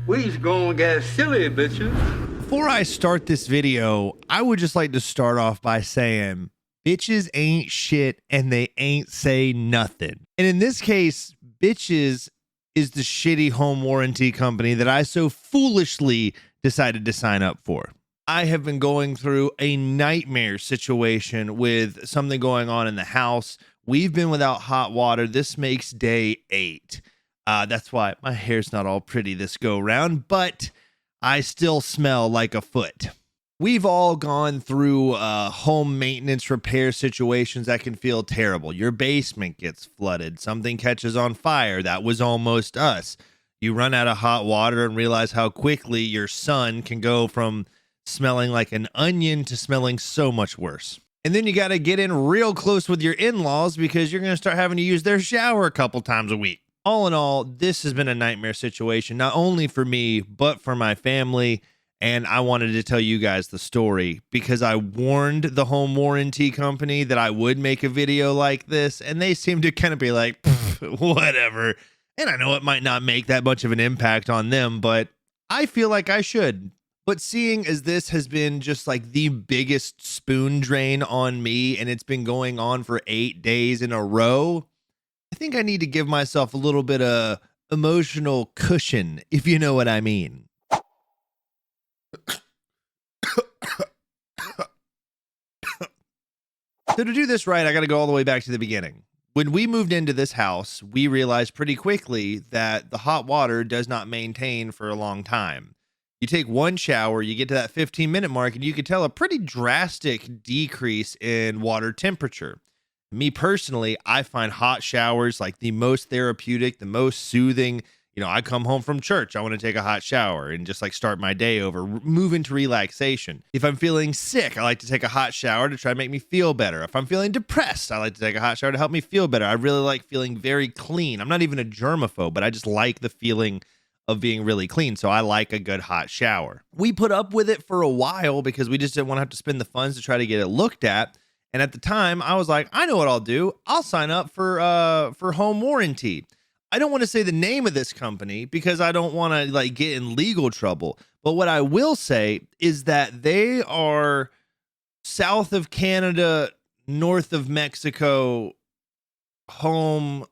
We's gonna get silly, bitches. Before I start this video, I would just like to start off by saying bitches ain't shit and they ain't say nothing. And in this case, bitches is the shitty home warranty company that I so foolishly decided to sign up for. I have been going through a nightmare situation with something going on in the house. We've been without hot water. This makes day 8. That's why my hair's not all pretty this go round, but I still smell like a foot. We've all gone through home maintenance repair situations that can feel terrible. Your basement gets flooded. Something catches on fire. That was almost us. You run out of hot water and realize how quickly your son can go from smelling like an onion to smelling so much worse. And then you got to get in real close with your in-laws because you're going to start having to use their shower a couple times a week. All in all, this has been a nightmare situation, not only for me, but for my family. And I wanted to tell you guys the story because I warned the home warranty company that I would make a video like this. And they seem to kind of be like, whatever. And I know it might not make that much of an impact on them, but I feel like I should. But seeing as this has been just like the biggest spoon drain on me and it's been going on for 8 days in a row, I think I need to give myself a little bit of emotional cushion, if you know what I mean. So to do this right, I got to go all the way back to the beginning. When we moved into this house, we realized pretty quickly that the hot water does not maintain for a long time. You take one shower, you get to that 15-minute mark, and you can tell a pretty drastic decrease in water temperature. Me personally, I find hot showers like the most therapeutic, the most soothing. You know, I come home from church, I want to take a hot shower and just like start my day over, move into relaxation. If I'm feeling sick, I like to take a hot shower to try to make me feel better. If I'm feeling depressed, I like to take a hot shower to help me feel better. I really like feeling very clean. I'm not even a germaphobe, but I just like the feeling of being really clean. So I like a good hot shower. We put up with it for a while because we just didn't want to have to spend the funds to try to get it looked at. And at the time, I was like, I know what I'll do. I'll sign up for home warranty. I don't want to say the name of this company because I don't want to like get in legal trouble. But what I will say is that they are south of Canada, north of Mexico, home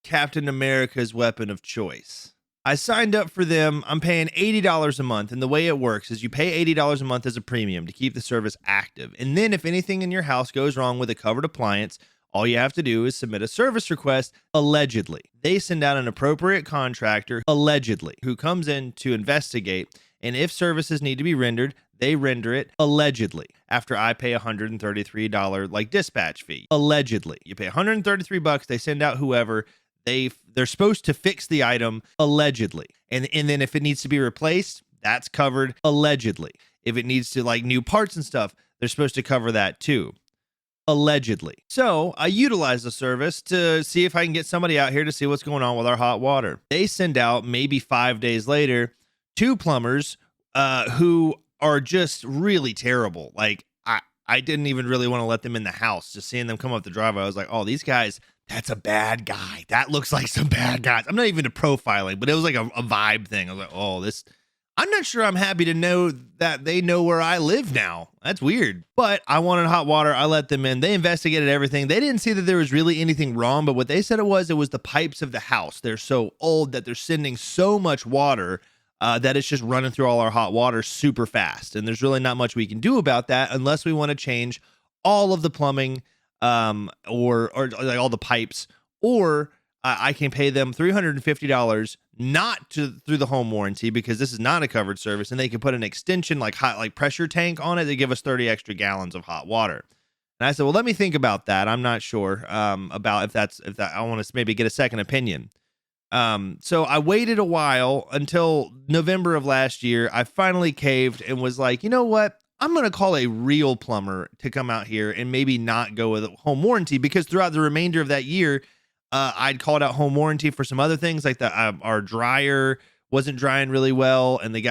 Captain America's weapon of choice. I signed up for them. I'm paying $80 a month. And the way it works is you pay $80 a month as a premium to keep the service active. And then if anything in your house goes wrong with a covered appliance, all you have to do is submit a service request, allegedly. They send out an appropriate contractor, allegedly, who comes in to investigate. And if services need to be rendered, they render it, allegedly, after I pay $133 like dispatch fee. Allegedly. You pay $133, they send out whoever. They're supposed to fix the item, allegedly. And then if it needs to be replaced, that's covered, allegedly. If it needs to like new parts and stuff, they're supposed to cover that too, allegedly. So I utilize the service to see if I can get somebody out here to see what's going on with our hot water. They send out maybe 5 days later, 2 plumbers who are just really terrible. Like I didn't even really want to let them in the house. Just seeing them come up the driveway, I was like, oh, these guys, that's a bad guy. That looks like some bad guys. I'm not even into profiling, but it was like a vibe thing. I was like, oh, this, I'm not sure I'm happy to know that they know where I live now. That's weird. But I wanted hot water. I let them in. They investigated everything. They didn't see that there was really anything wrong, but what they said it was the pipes of the house. They're so old that they're sending so much water that it's just running through all our hot water super fast. And there's really not much we can do about that unless we want to change all of the plumbing or like all the pipes, or I can pay them $350 not through the home warranty because this is not a covered service, and they can put an extension like pressure tank on it. They give us 30 extra gallons of hot water. And I said, well, let me think about that. I'm not sure about if that I want to maybe get a second opinion. So I waited a while until November of last year. I finally caved and was like, you know what? I'm going to call a real plumber to come out here and maybe not go with a home warranty, because throughout the remainder of that year, I'd called out home warranty for some other things like that. Our dryer wasn't drying really well. And that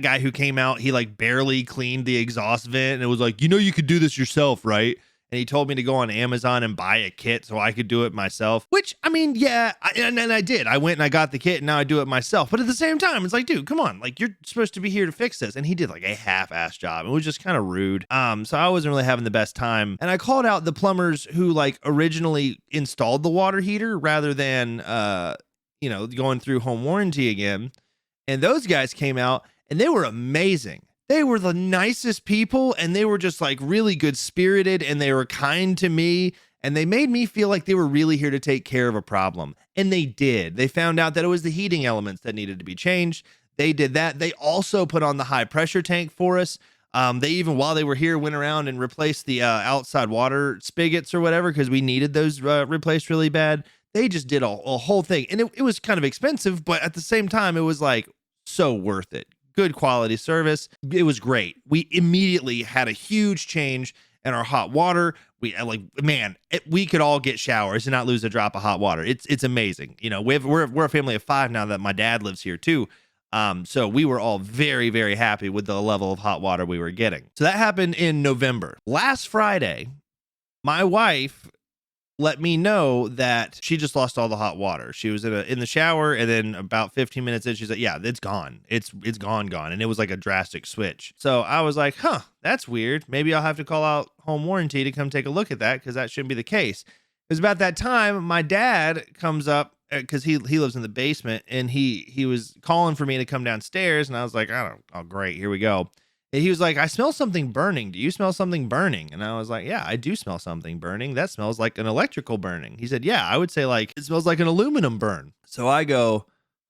guy who came out, he like barely cleaned the exhaust vent and it was like, you know, you could do this yourself, right? and he told me to go on Amazon and buy a kit so I could do it myself, which, I mean, yeah, and I did. I went and I got the kit, and now I do it myself. But at the same time, it's like, dude, come on. Like, you're supposed to be here to fix this. And he did like a half-ass job. It was just kind of rude. So I wasn't really having the best time. And I called out the plumbers who like originally installed the water heater rather than, going through home warranty again. And those guys came out and they were amazing. They were the nicest people, and they were just like really good spirited, and they were kind to me, and they made me feel like they were really here to take care of a problem. And they did. They found out that it was the heating elements that needed to be changed. They did that. They also put on the high pressure tank for us. They even, while they were here, went around and replaced the outside water spigots or whatever, because we needed those replaced really bad. They just did a whole thing. And it was kind of expensive, but at the same time, it was like so worth it. Good quality service. It was great. We immediately had a huge change in our hot water. We we could all get showers and not lose a drop of hot water. It's amazing. We're a family of 5 now that my dad lives here too. So we were all very, very happy with the level of hot water we were getting. So that happened in November. Last Friday, my wife let me know that she just lost all the hot water. She was in the shower, and then about 15 minutes in, she's like, yeah, it's gone. It's gone. And it was like a drastic switch. So I was like, that's weird. Maybe I'll have to call out home warranty to come take a look at that, because that shouldn't be the case. It was about that time my dad comes up, because he lives in the basement, and he was calling for me to come downstairs, and I was like, oh, great, here we go. And he was like, I smell something burning. Do you smell something burning? And I was like, yeah, I do smell something burning. That smells like an electrical burning. He said, yeah, I would say like it smells like an aluminum burn. So I go,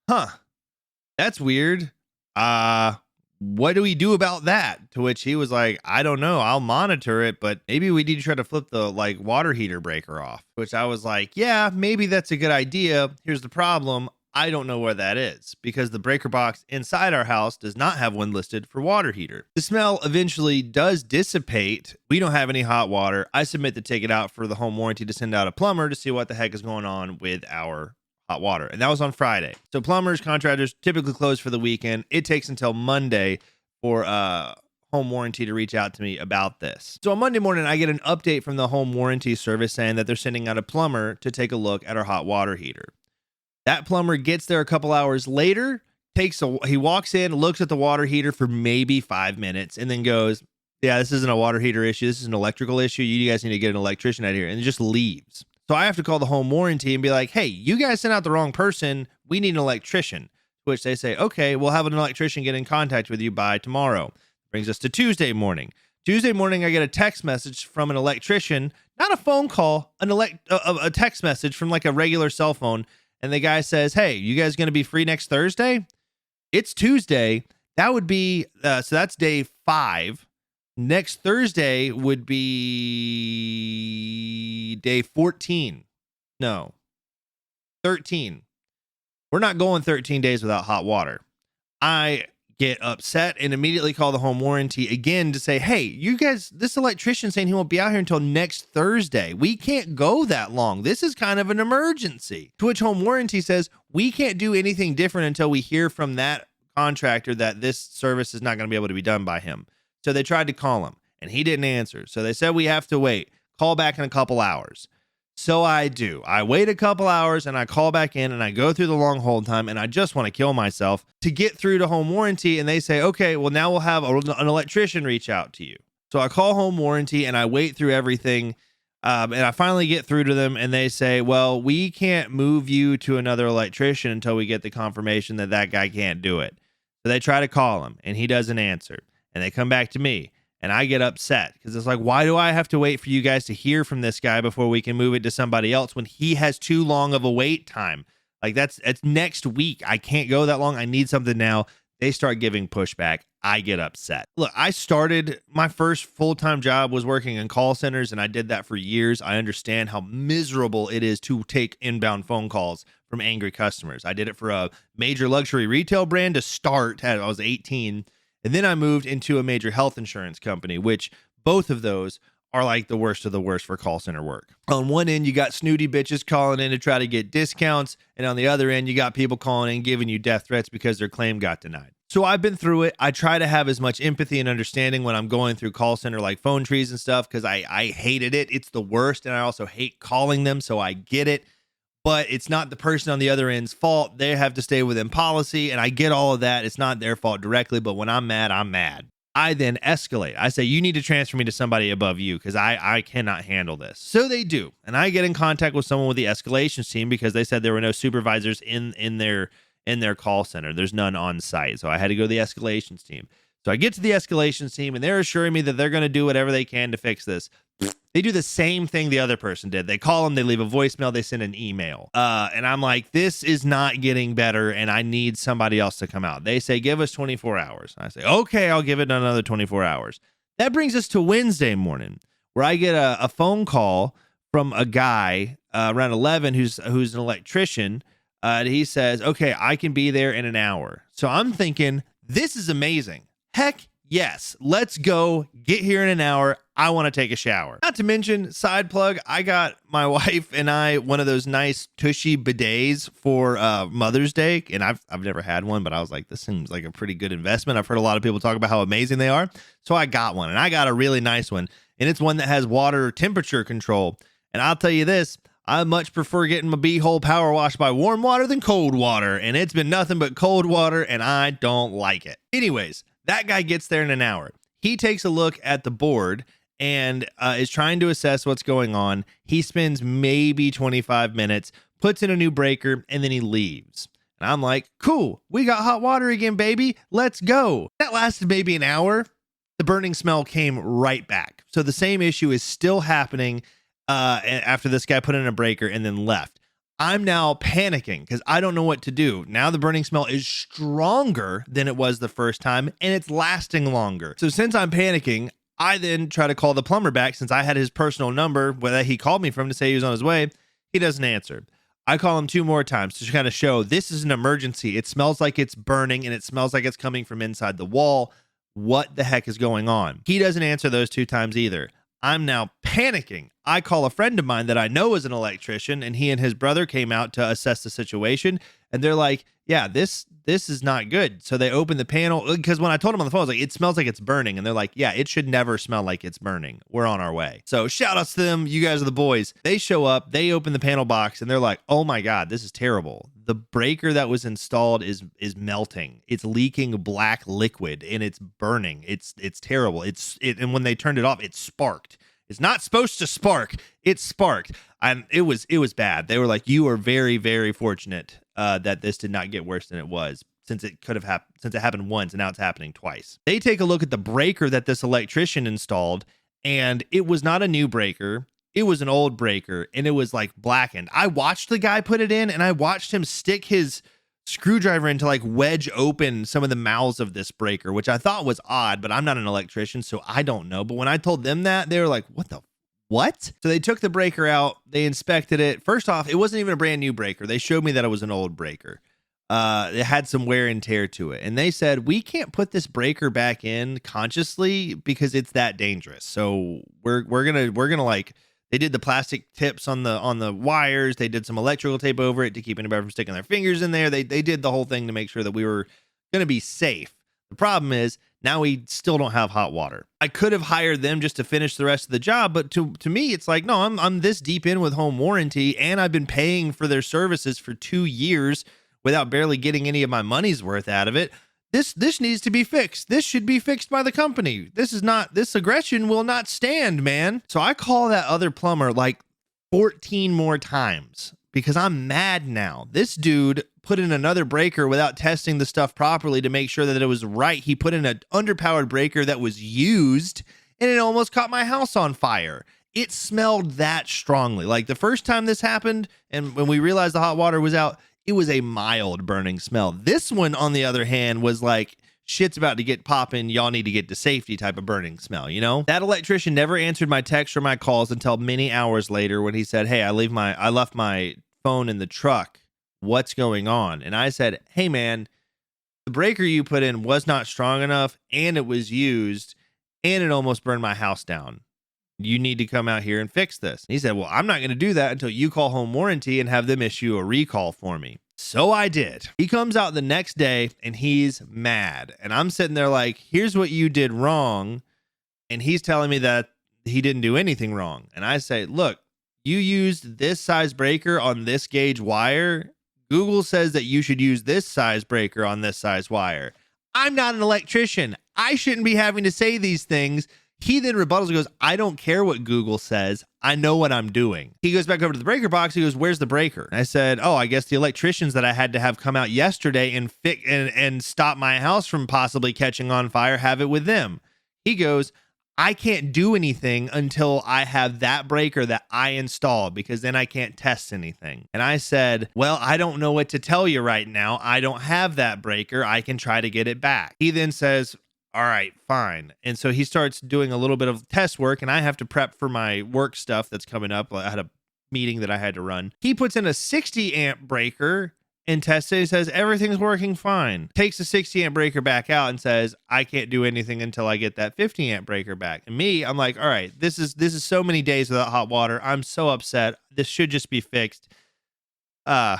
that's weird. What do we do about that? To which he was like, I don't know. I'll monitor it, but maybe we need to try to flip the like water heater breaker off. Which I was like, yeah, maybe that's a good idea. Here's the problem. I don't know where that is, because the breaker box inside our house does not have one listed for water heater. The smell eventually does dissipate. We don't have any hot water. I submit to take it out for the home warranty to send out a plumber to see what the heck is going on with our hot water. And that was on Friday. So plumbers, contractors typically close for the weekend. It takes until Monday for home warranty to reach out to me about this. So on Monday morning, I get an update from the home warranty service saying that they're sending out a plumber to take a look at our hot water heater. That plumber gets there a couple hours later, he walks in, looks at the water heater for maybe 5 minutes, and then goes, yeah, this isn't a water heater issue. This is an electrical issue. You guys need to get an electrician out here, and just leaves. So I have to call the home warranty and be like, hey, you guys sent out the wrong person. We need an electrician. To which they say, okay, we'll have an electrician get in contact with you by tomorrow. Brings us to Tuesday morning. Tuesday morning, I get a text message from an electrician, not a phone call, a text message from like a regular cell phone. And the guy says, hey, you guys going to be free next Thursday? It's Tuesday. That would be, so that's day 5. Next Thursday would be day 14. No, 13. We're not going 13 days without hot water. I get upset and immediately call the home warranty again to say, hey, you guys, this electrician saying he won't be out here until next Thursday. We can't go that long. This is kind of an emergency. To which home warranty says, we can't do anything different until we hear from that contractor that this service is not going to be able to be done by him. So they tried to call him and he didn't answer. So they said, we have to wait. Call back in a couple hours. So I do. I wait a couple hours and I call back in and I go through the long hold time, and I just want to kill myself to get through to home warranty. And they say, okay, well, now we'll have an electrician reach out to you. So I call home warranty and I wait through everything. And I finally get through to them and they say, well, we can't move you to another electrician until we get the confirmation that that guy can't do it. So they try to call him and he doesn't answer, and they come back to me. And I get upset because it's like, why do I have to wait for you guys to hear from this guy before we can move it to somebody else when he has too long of a wait time? Like it's next week. I can't go that long. I need something now. They start giving pushback. I get upset. Look, I started my first full-time job was working in call centers, and I did that for years. I understand how miserable it is to take inbound phone calls from angry customers. I did it for a major luxury retail brand to start. I was 18. And then I moved into a major health insurance company, which both of those are like the worst of the worst for call center work. On one end, you got snooty bitches calling in to try to get discounts. And on the other end, you got people calling in, giving you death threats because their claim got denied. So I've been through it. I try to have as much empathy and understanding when I'm going through call center like phone trees and stuff, because I hated it. It's the worst. And I also hate calling them. So I get it. But it's not the person on the other end's fault. They have to stay within policy. And I get all of that. It's not their fault directly. But when I'm mad, I'm mad. I then escalate. I say, you need to transfer me to somebody above you because I cannot handle this. So they do. And I get in contact with someone with the escalations team because they said there were no supervisors in their call center. There's none on site. So I had to go to the escalations team. So I get to the escalations team and they're assuring me that they're going to do whatever they can to fix this. They do the same thing the other person did. They call them, they leave a voicemail, they send an email. And I'm like, this is not getting better and I need somebody else to come out. They say, give us 24 hours. I say, okay, I'll give it another 24 hours. That brings us to Wednesday morning where I get a phone call from a guy around 11 who's an electrician. He says, okay, I can be there in an hour. So I'm thinking, this is amazing. Heck yes, let's go get here in an hour. I want to take a shower. Not to mention, side plug, I got my wife and I one of those nice tushy bidets for Mother's Day. And I've never had one, but I was like, this seems like a pretty good investment. I've heard a lot of people talk about how amazing they are. So I got one and I got a really nice one. And it's one that has water temperature control. And I'll tell you this, I much prefer getting my beehole power washed by warm water than cold water. And it's been nothing but cold water and I don't like it. Anyways, that guy gets there in an hour. He takes a look at the board and is trying to assess what's going on. He spends maybe 25 minutes, puts in a new breaker, and then he leaves. And I'm like, cool, we got hot water again, baby. Let's go. That lasted maybe an hour. The burning smell came right back. So the same issue is still happening after this guy put in a breaker and then left. I'm now panicking because I don't know what to do. Now the burning smell is stronger than it was the first time and it's lasting longer. So since I'm panicking, I then try to call the plumber back since I had his personal number where he called me from to say he was on his way. He doesn't answer. I call him 2 more times to kind of show this is an emergency. It smells like it's burning and it smells like it's coming from inside the wall. What the heck is going on? He doesn't answer those 2 times either. I'm now panicking. I call a friend of mine that I know is an electrician, and he and his brother came out to assess the situation. And they're like, yeah, this is not good. So they open the panel because when I told them on the phone, I was like, it smells like it's burning. And they're like, yeah, it should never smell like it's burning. We're on our way. So shout outs to them. You guys are the boys. They show up, they open the panel box and they're like, oh my God, this is terrible. The breaker that was installed is melting. It's leaking black liquid and it's burning. It's terrible. And when they turned it off, it sparked. It's not supposed to spark. It sparked. And it was bad. They were like, you are very, very fortunate that this did not get worse than it was, since it could have happened, since it happened once and now it's happening twice. They take a look at the breaker that this electrician installed, and it was not a new breaker. It was an old breaker, and it was like blackened. I watched the guy put it in, and I watched him stick his screwdriver in to like wedge open some of the mouths of this breaker, which I thought was odd, but I'm not an electrician, so I don't know. But when I told them that, they were like, what? So they took the breaker out. They inspected it. First off, it wasn't even a brand new breaker. They showed me that it was an old breaker. It had some wear and tear to it. And they said, we can't put this breaker back in consciously because it's that dangerous. So we're gonna like, they did the plastic tips on the wires. They did some electrical tape over it to keep anybody from sticking their fingers in there. They did the whole thing to make sure that we were going to be safe. The problem is now we still don't have hot water. I could have hired them just to finish the rest of the job, but to me, it's like, no, I'm this deep in with home warranty and I've been paying for their services for 2 years without barely getting any of my money's worth out of it. This needs to be fixed. This should be fixed by the company. This aggression will not stand, man. So I call that other plumber like 14 more times because I'm mad now. This dude put in another breaker without testing the stuff properly to make sure that it was right. He put in an underpowered breaker that was used and it almost caught my house on fire. It smelled that strongly. Like the first time this happened and when we realized the hot water was out, it was a mild burning smell. This one, on the other hand, was like, shit's about to get popping. Y'all need to get to safety type of burning smell, you know? That electrician never answered my texts or my calls until many hours later when he said, hey, I left my phone in the truck. What's going on? And I said, hey, man, the breaker you put in was not strong enough and it was used and it almost burned my house down. You need to come out here and fix this. He said, well, I'm not going to do that until you call home warranty and have them issue a recall for me. So I did. He comes out the next day and he's mad. And I'm sitting there like, here's what you did wrong. And he's telling me that he didn't do anything wrong. And I say, look, you used this size breaker on this gauge wire. Google says that you should use this size breaker on this size wire. I'm not an electrician. I shouldn't be having to say these things. He then rebuttals and goes, I don't care what Google says. I know what I'm doing. He goes back over to the breaker box. He goes, where's the breaker? And I said, oh, I guess the electricians that I had to have come out yesterday and stop my house from possibly catching on fire have it with them. He goes, I can't do anything until I have that breaker that I installed, because then I can't test anything. And I said, well, I don't know what to tell you right now. I don't have that breaker. I can try to get it back. He then says, all right, fine. And so he starts doing a little bit of test work, and I have to prep for my work stuff that's coming up. I had a meeting that I had to run. He puts in a 60 amp breaker and tests it. He says, everything's working fine. Takes the 60 amp breaker back out and says, I can't do anything until I get that 50 amp breaker back. And me, I'm like, all right, this is so many days without hot water. I'm so upset. This should just be fixed. What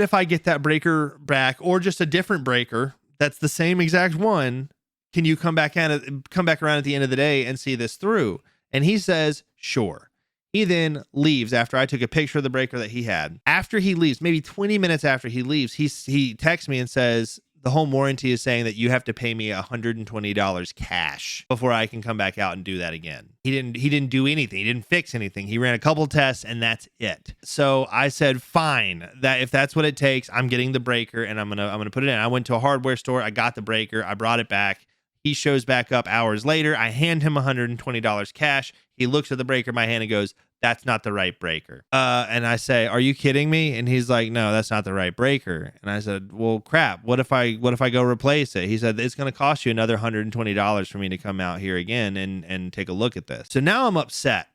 if I get that breaker back, or just a different breaker that's the same exact one? Can you come back around at the end of the day and see this through? And he says, sure. He then leaves after I took a picture of the breaker that he had. After he leaves, maybe 20 minutes after he leaves, he texts me and says, the home warranty is saying that you have to pay me $120 cash before I can come back out and do that again. He didn't do anything. He didn't fix anything. He ran a couple tests and that's it. So I said, fine, that if that's what it takes, I'm getting the breaker and I'm gonna put it in. I went to a hardware store. I got the breaker. I brought it back. He shows back up hours later. I hand him $120 cash. He looks at the breaker in my hand and goes, that's not the right breaker. And I say, are you kidding me? And he's like, no, that's not the right breaker. And I said, well, crap. What if I go replace it? He said, it's going to cost you another $120 for me to come out here again and take a look at this. So now I'm upset.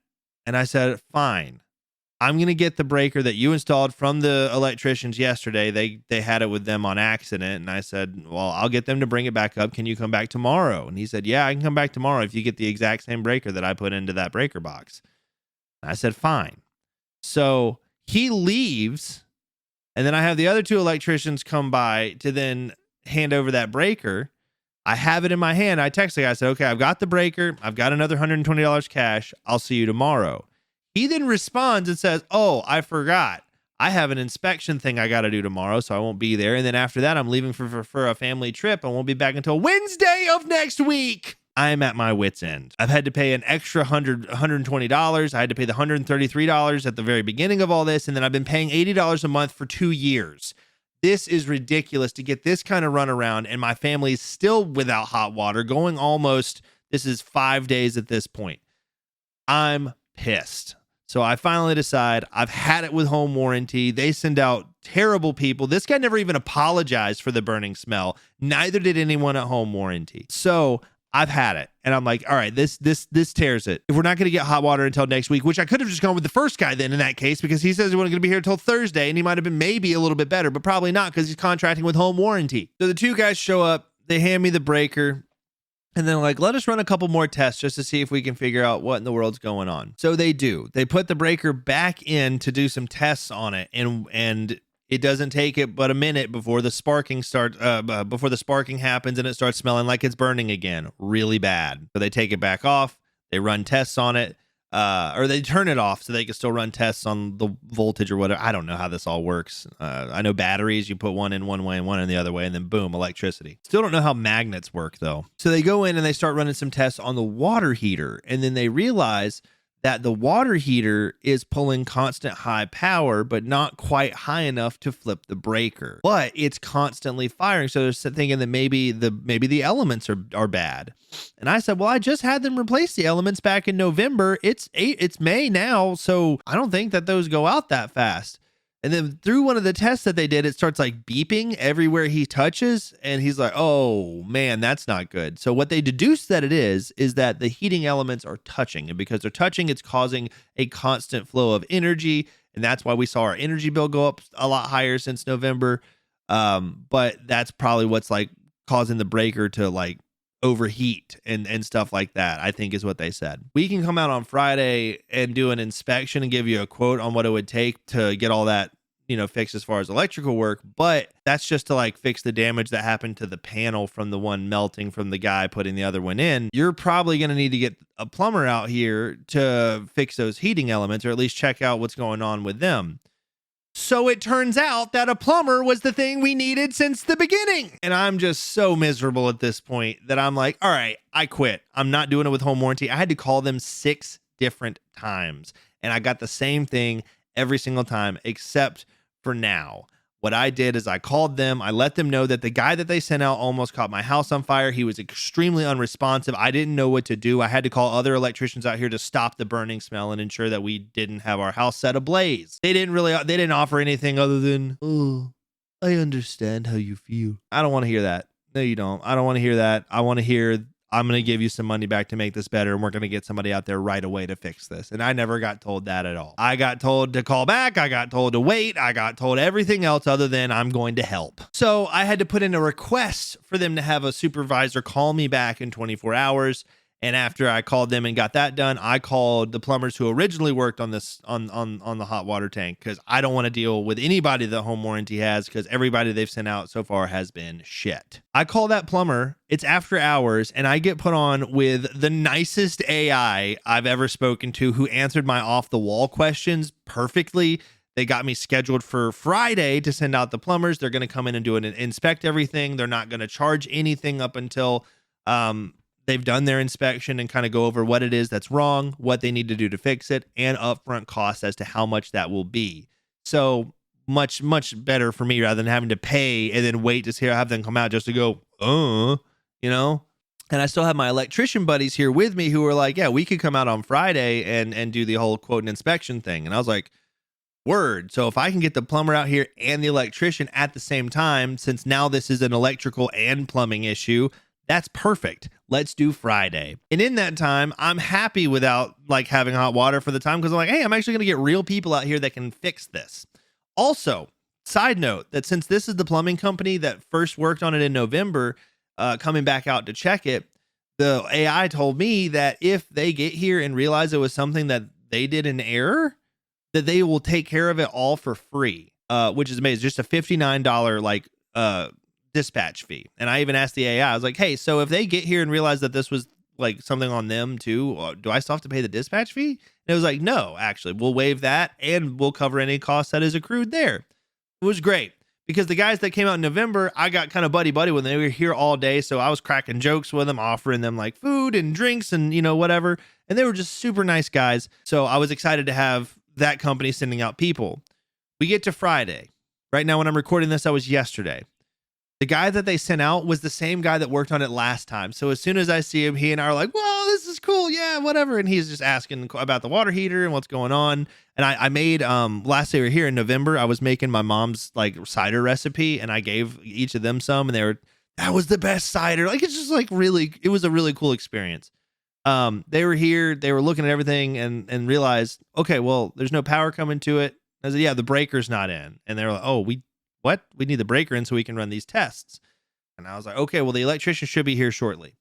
And I said, fine. I'm going to get the breaker that you installed from the electricians yesterday. They had it with them on accident. And I said, well, I'll get them to bring it back up. Can you come back tomorrow? And he said, yeah, I can come back tomorrow if you get the exact same breaker that I put into that breaker box. I said, fine. So he leaves, and then I have the other two electricians come by to then hand over that breaker. I have it in my hand. I text the guy. I said, okay, I've got the breaker. I've got another $120 cash. I'll see you tomorrow. He then responds and says, oh, I forgot. I have an inspection thing I got to do tomorrow, so I won't be there. And then after that, I'm leaving for a family trip. I won't be back until Wednesday of next week. I'm at my wit's end. I've had to pay an extra $120. I had to pay the $133 at the very beginning of all this. And then I've been paying $80 a month for 2 years. This is ridiculous to get this kind of runaround. And my family is still without hot water, going almost, this is 5 days at this point. I'm pissed. So I finally decide I've had it with home warranty. They send out terrible people. This guy never even apologized for the burning smell. Neither did anyone at home warranty. So I've had it. And I'm like, all right, this tears it. If we're not going to get hot water until next week, which I could have just gone with the first guy then in that case, because he says he wasn't going to be here until Thursday, and he might have been maybe a little bit better, but probably not because he's contracting with home warranty. So the two guys show up, they hand me the breaker, and then like, let us run a couple more tests just to see if we can figure out what in the world's going on. So they do. They put the breaker back in to do some tests on it, and it doesn't take it but a minute before the sparking happens and it starts smelling like it's burning again, really bad. So they take it back off, they run tests on it, or they turn it off so they can still run tests on the voltage or whatever. I don't know how this all works. I know batteries, you put one in one way and one in the other way, and then boom, electricity. Still don't know how magnets work though. So they go in and they start running some tests on the water heater, and then they realize that the water heater is pulling constant high power, but not quite high enough to flip the breaker. But it's constantly firing. So they're thinking that maybe the elements are bad. And I said, well, I just had them replace the elements back in November. It's May now, so I don't think that those go out that fast. And then through one of the tests that they did, it starts like beeping everywhere he touches. And he's like, oh man, that's not good. So what they deduced that it is that the heating elements are touching. And because they're touching, it's causing a constant flow of energy. And that's why we saw our energy bill go up a lot higher since November. But that's probably what's like causing the breaker to like overheat and stuff like that, I think is what they said. We can come out on Friday and do an inspection and give you a quote on what it would take to get all that fixed as far as electrical work, but that's just to like fix the damage that happened to the panel from the one melting from the guy putting the other one in. You're probably going to need to get a plumber out here to fix those heating elements, or at least check out what's going on with them. So it turns out that a plumber was the thing we needed since the beginning. And I'm just so miserable at this point that I'm like, all right, I quit. I'm not doing it with home warranty. I had to call them 6 different times, and I got the same thing every single time, except for now. What I did is I called them. I let them know that the guy that they sent out almost caught my house on fire. He was extremely unresponsive. I didn't know what to do. I had to call other electricians out here to stop the burning smell and ensure that we didn't have our house set ablaze. They didn't offer anything other than, oh, I understand how you feel. I don't want to hear that. No, you don't. I don't want to hear that. I want to hear, I'm going to give you some money back to make this better, and we're going to get somebody out there right away to fix this. And I never got told that at all. I got told to call back. I got told to wait. I got told everything else other than I'm going to help. So I had to put in a request for them to have a supervisor call me back in 24 hours. And after I called them and got that done, I called the plumbers who originally worked on this on the hot water tank, because I don't want to deal with anybody that home warranty has, because everybody they've sent out so far has been shit. I call that plumber. It's after hours, and I get put on with the nicest AI I've ever spoken to, who answered my off the wall questions perfectly. They got me scheduled for Friday to send out the plumbers. They're going to come in and do an inspect everything. They're not going to charge anything up until they've done their inspection and kind of go over what it is that's wrong, what they need to do to fix it, and upfront costs as to how much that will be. So much, much better for me rather than having to pay and then wait to have them come out just to go, And I still have my electrician buddies here with me who are like, yeah, we could come out on Friday and do the whole quote and inspection thing. And I was like, word. So if I can get the plumber out here and the electrician at the same time, since now this is an electrical and plumbing issue, that's perfect. Let's do Friday. And in that time, I'm happy without like having hot water for the time, because I'm like, hey, I'm actually going to get real people out here that can fix this. Also, side note, that since this is the plumbing company that first worked on it in November, coming back out to check it, the AI told me that if they get here and realize it was something that they did in error, that they will take care of it all for free, which is amazing. Just a $59 dispatch fee. And I even asked the AI, I was like, hey, so if they get here and realize that this was like something on them too, do I still have to pay the dispatch fee? And it was like, no, actually, we'll waive that and we'll cover any cost that is accrued there. It was great, because the guys that came out in November, I got kind of buddy with them. They were here all day, so I was cracking jokes with them, offering them like food and drinks and whatever, and they were just super nice guys. So I was excited to have that company sending out people. We get to Friday. Right now when I'm recording this, that was yesterday. The guy that they sent out was the same guy that worked on it last time. So as soon as I see him, he and I are like, whoa, this is cool. Yeah, whatever. And he's just asking about the water heater and what's going on. And I made, last day we were here in November, I was making my mom's like cider recipe, and I gave each of them some, and that was the best cider. Like, it's just like it was a really cool experience. They were here, they were looking at everything and realized, okay, well, there's no power coming to it. I said, yeah, the breaker's not in. And they were like, oh, we need the breaker in so we can run these tests. And I was like, okay, well, the electrician should be here shortly.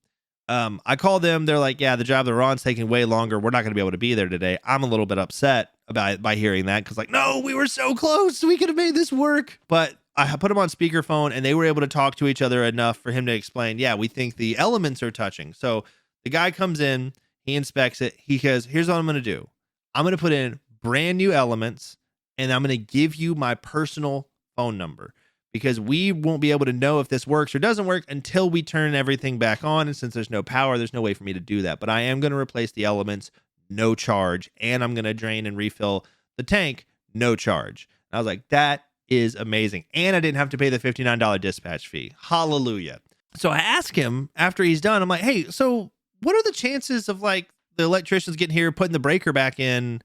I called them. They're like, yeah, the job they're on is taking way longer. We're not going to be able to be there today. I'm a little bit upset by hearing that, because like, no, we were so close. We could have made this work. But I put them on speakerphone, and they were able to talk to each other enough for him to explain, yeah, we think the elements are touching. So the guy comes in, he inspects it. He says, here's what I'm going to do. I'm going to put in brand new elements, and I'm going to give you my personal phone number, because we won't be able to know if this works or doesn't work until we turn everything back on. And since there's no power, there's no way for me to do that. But I am going to replace the elements, no charge. And I'm going to drain and refill the tank, no charge. And I was like, that is amazing. And I didn't have to pay the $59 dispatch fee. Hallelujah. So I ask him after he's done, I'm like, hey, so what are the chances of like the electricians getting here, putting the breaker back in,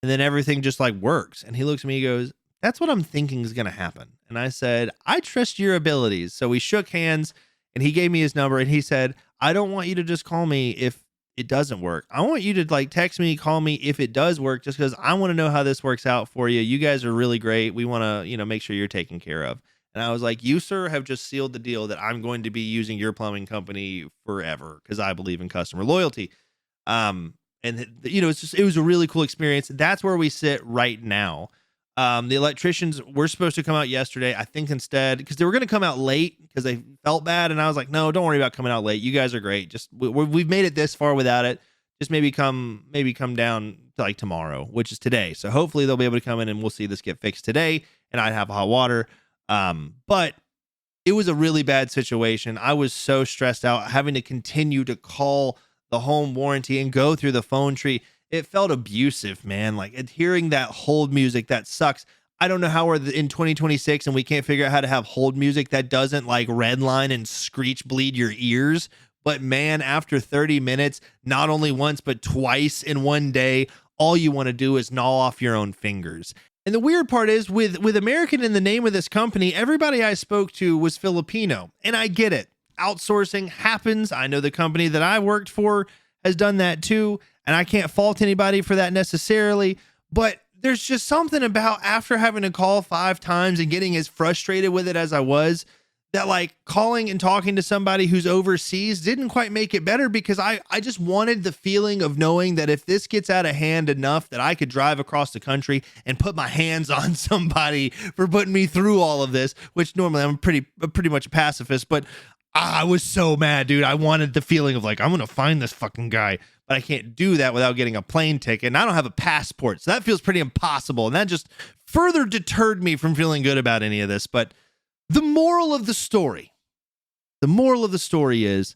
and then everything just like works? And he looks at me, he goes, that's what I'm thinking is going to happen. And I said, I trust your abilities. So we shook hands, and he gave me his number, and he said, I don't want you to just call me if it doesn't work. I want you to like text me, call me if it does work, just because I want to know how this works out for you. You guys are really great. We want to, make sure you're taken care of. And I was like, you, sir, have just sealed the deal that I'm going to be using your plumbing company forever, because I believe in customer loyalty. It was a really cool experience. That's where we sit right now. The electricians were supposed to come out yesterday. I think instead, because they were going to come out late because they felt bad. And I was like, no, don't worry about coming out late. You guys are great. Just we've made it this far without it. Just maybe come down to like tomorrow, which is today. So hopefully they'll be able to come in and we'll see this get fixed today. And I'd have hot water. But it was a really bad situation. I was so stressed out having to continue to call the home warranty and go through the phone tree. It felt abusive, man. Like hearing that hold music, that sucks. I don't know how we're in 2026 and we can't figure out how to have hold music that doesn't like redline and screech bleed your ears. But man, after 30 minutes, not only once, but twice in one day, all you want to do is gnaw off your own fingers. And the weird part is with American in the name of this company, everybody I spoke to was Filipino. And I get it. Outsourcing happens. I know the company that I worked for has done that too. And I can't fault anybody for that necessarily. But there's just something about after having to call 5 times and getting as frustrated with it as I was, that like calling and talking to somebody who's overseas didn't quite make it better, because I just wanted the feeling of knowing that if this gets out of hand enough that I could drive across the country and put my hands on somebody for putting me through all of this, which normally I'm pretty much a pacifist, but I was so mad, dude. I wanted the feeling of like, I'm going to find this fucking guy, but I can't do that without getting a plane ticket. And I don't have a passport. So that feels pretty impossible. And that just further deterred me from feeling good about any of this. But the moral of the story is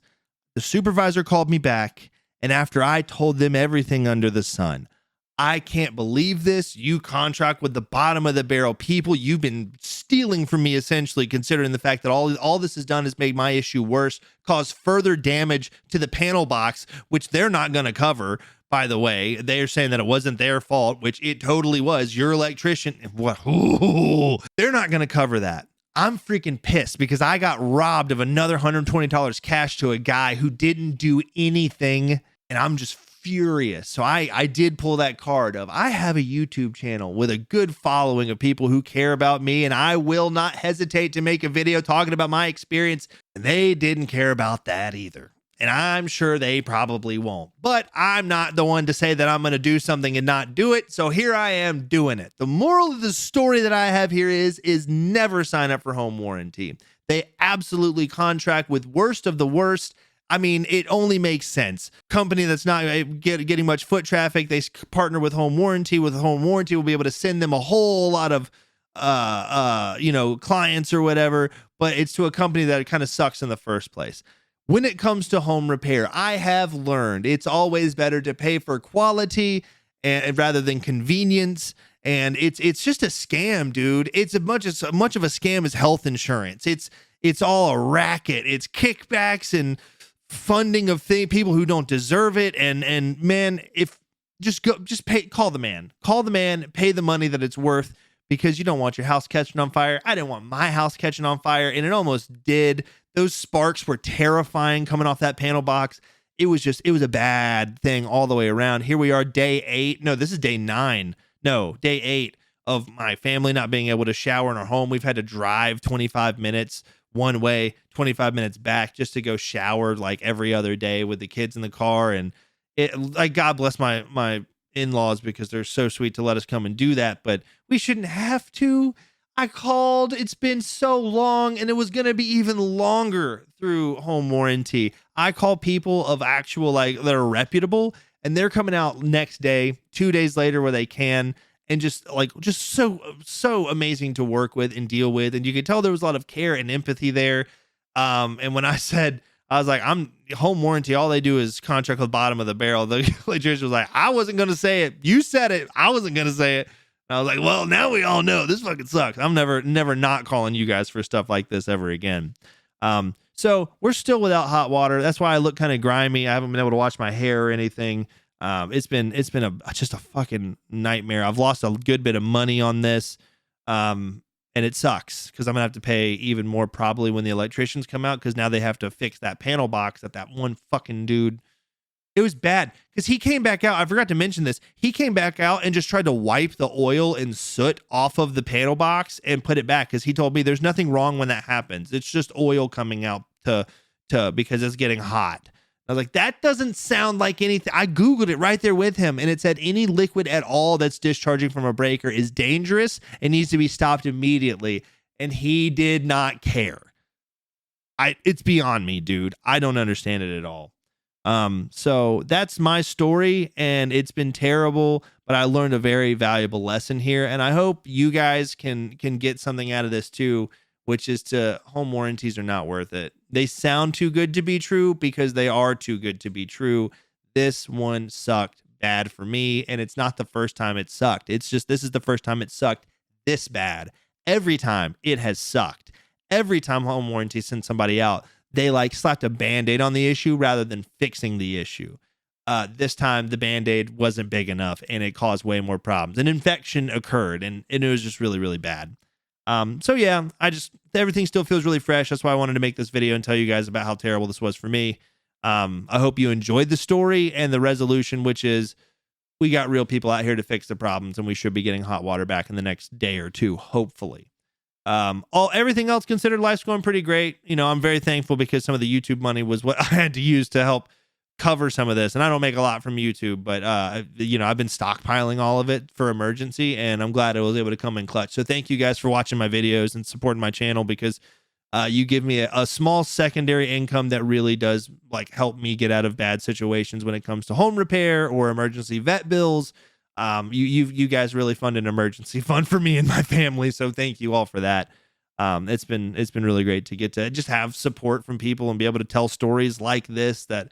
the supervisor called me back, and after I told them everything under the sun, I can't believe this. You contract with the bottom of the barrel people. You've been stealing from me, essentially, considering the fact that all this has done is made my issue worse, caused further damage to the panel box, which they're not going to cover. By the way, they're saying that it wasn't their fault, which it totally was. Your electrician, what? Ooh, they're not going to cover that. I'm freaking pissed because I got robbed of another $120 cash to a guy who didn't do anything, and I'm just furious. So I did pull that card of, I have a YouTube channel with a good following of people who care about me, and I will not hesitate to make a video talking about my experience. And they didn't care about that either. And I'm sure they probably won't. But I'm not the one to say that I'm going to do something and not do it. So here I am doing it. The moral of the story that I have here is never sign up for home warranty. They absolutely contract with worst of the worst. I mean, it only makes sense. Company that's not getting much foot traffic, they partner with home warranty. With home warranty, we'll be able to send them a whole lot of clients or whatever. But it's to a company that kind of sucks in the first place. When it comes to home repair, I have learned it's always better to pay for quality and rather than convenience. And it's just a scam, dude. It's as much of a scam as health insurance. It's all a racket. It's kickbacks and funding of people who don't deserve it. And man, call the man, pay the money that it's worth, because you don't want your house catching on fire. I didn't want my house catching on fire, and it almost did. Those sparks were terrifying coming off that panel box. It was a bad thing all the way around. Here we are, day 8. No, this is day 9. No, day 8 of my family not being able to shower in our home. We've had to drive 25 minutes one way, 25 minutes back just to go shower like every other day with the kids in the car. And it, like, God bless my in-laws, because they're so sweet to let us come and do that, but we shouldn't have to. I called, it's been so long, and it was going to be even longer through home warranty. I call people of actual, like, that are reputable, and they're coming out next day, 2 days later where they can, and just so amazing to work with and deal with. And you could tell there was a lot of care and empathy there. And when I was like, I'm home warranty, all they do is contract with bottom of the barrel, the electrician was like, I wasn't going to say it. You said it. I wasn't going to say it. And I was like, well, now we all know this fucking sucks. I'm never not calling you guys for stuff like this ever again. So we're still without hot water. That's why I look kind of grimy. I haven't been able to wash my hair or anything. It's been just a fucking nightmare. I've lost a good bit of money on this. And it sucks because I'm gonna have to pay even more probably when the electricians come out, because now they have to fix that panel box that one fucking dude. It was bad because he came back out. I forgot to mention this. He came back out and just tried to wipe the oil and soot off of the panel box and put it back, because he told me there's nothing wrong when that happens. It's just oil coming out to because it's getting hot. I was like, that doesn't sound like anything. I Googled it right there with him, and it said any liquid at all that's discharging from a breaker is dangerous and needs to be stopped immediately. And he did not care. It's beyond me, dude. I don't understand it at all. So that's my story, and it's been terrible, but I learned a very valuable lesson here, and I hope you guys can get something out of this too, which is home warranties are not worth it. They sound too good to be true because they are too good to be true. This one sucked bad for me, and it's not the first time it sucked. It's just this is the first time it sucked this bad. Every time it has sucked. Every time home warranty sends somebody out, they like slapped a Band-Aid on the issue rather than fixing the issue. This time the Band-Aid wasn't big enough, and it caused way more problems. An infection occurred, and it was just really, really bad. So yeah, everything still feels really fresh. That's why I wanted to make this video and tell you guys about how terrible this was for me. I hope you enjoyed the story and the resolution, which is we got real people out here to fix the problems, and we should be getting hot water back in the next day or two, hopefully. Everything else considered, life's going pretty great. You know, I'm very thankful because some of the YouTube money was what I had to use to help cover some of this. And I don't make a lot from YouTube, but you know, I've been stockpiling all of it for emergency, and I'm glad I was able to come in clutch. So thank you guys for watching my videos and supporting my channel, because you give me a small secondary income that really does like help me get out of bad situations when it comes to home repair or emergency vet bills. You guys really fund an emergency fund for me and my family, so thank you all for that. It's been really great to get to just have support from people and be able to tell stories like this that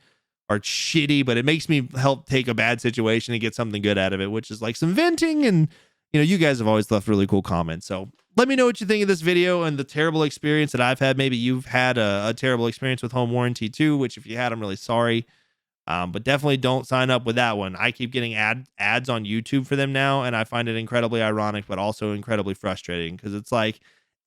are shitty, but it makes me help take a bad situation and get something good out of it, which is like some venting. And you know, you guys have always left really cool comments, so let me know what you think of this video and the terrible experience that I've had. Maybe you've had a terrible experience with home warranty too, which if you had, I'm really sorry. But definitely don't sign up with that one. I keep getting ads on YouTube for them now, and I find it incredibly ironic, but also incredibly frustrating, because it's like,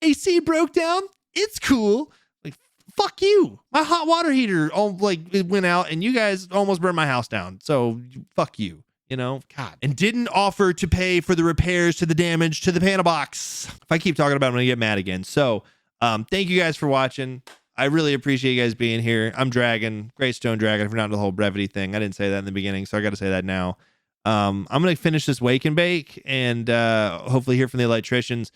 AC broke down. It's cool. Like, fuck you. My hot water heater it went out, and you guys almost burned my house down. So fuck you. You know, God. And didn't offer to pay for the repairs to the damage to the panel box. If I keep talking about it, I'm gonna get mad again. So thank you guys for watching. I really appreciate you guys being here. I'm Dragon, GreatStonedDragon, for not the whole brevity thing. I didn't say that in the beginning, so I got to say that now. I'm going to finish this wake and bake and hopefully hear from the electricians.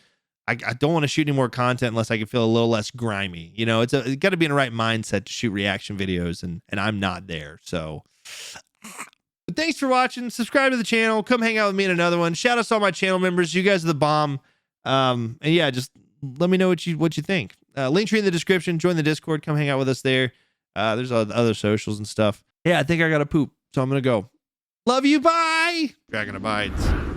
I don't want to shoot any more content unless I can feel a little less grimy. You know, it's got to be in the right mindset to shoot reaction videos, and I'm not there. So, but thanks for watching. Subscribe to the channel. Come hang out with me in another one. Shout out to all my channel members. You guys are the bomb. And yeah, just let me know what you think. Link tree in the description. Join the Discord. Come hang out with us there. There's other socials and stuff. Yeah, I think I got to poop, so I'm gonna go. Love you. Bye. Dragon abides.